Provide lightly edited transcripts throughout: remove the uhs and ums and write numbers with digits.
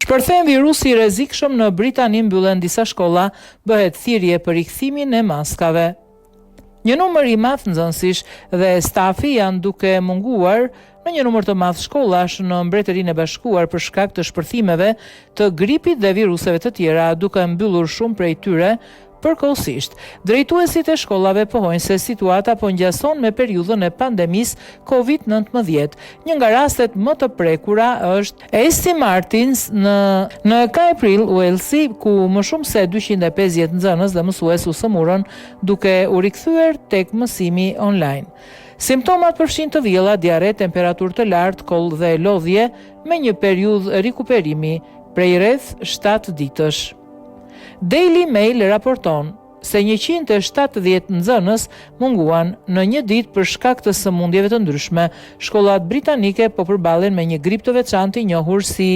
Shpërthen virusi i rrezikshëm në Britani, mbyllen disa shkolla, bëhet thirrje për rikthimin e maskave. Një numër i madh nxënësish dhe stafi janë duke munguar në një numër të madh shkollash në Mbretërinë e Bashkuar për shkak të shpërthimeve të gripit dhe viruseve të tjera, duke mbyllur shumë prej tyre përkohësisht. Drejtuesit e shkollave pohojnë se situata po ngjason me periudhën e pandemisë COVID-19. Një nga rastet më të prekura është Esti Martins në Caerphilly, Walesi, ku më shumë se 250 nxënës dhe mësues u sëmurën duke u rikthyer tek mësimi online. Simptomat përfshin të vjella, diare, temperaturë të lartë, koll dhe lodhje, me një periudhë rikuperimi prej rreth 7 ditësh. Daily Mail raporton se 170 nxënës munguan në një ditë për shkak të sëmundjeve të ndryshme. Shkollat britanike po përballen me një grip të veçantë i njohur si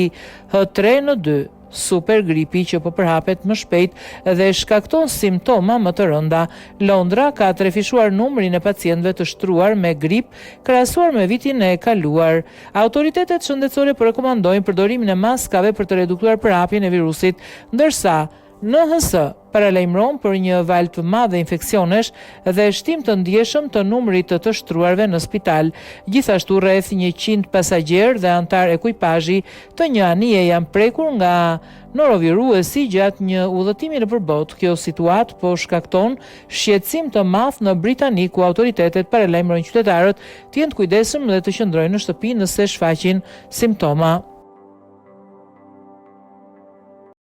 H3N2, super gripi që po përhapet më shpejt dhe shkakton simptoma më të rënda. Londra ka trefishuar numrin e pacientëve të shtruar me grip krahasuar me vitin e kaluar. Autoritetet shëndetësore po rekomandojnë përdorimin e maskave për të reduktuar përhapjen e virusit, ndërsa NHS paralajmëron për një valë të madhe infeksionesh dhe shtim të ndjeshëm të numrit të shtruarve në spital. Gjithashtu rreth 100 pasagjerë dhe antar ekuipazhi të një anije janë prekur nga noroviruesi gjatë një udhëtimi nëpër botë. Kjo situatë po shkakton shqetësim të madh në Britani, ku autoritetet paralajmërojnë qytetarët të jenë të kujdesshëm dhe të qëndrojnë në shtëpi nëse shfaqin simptoma.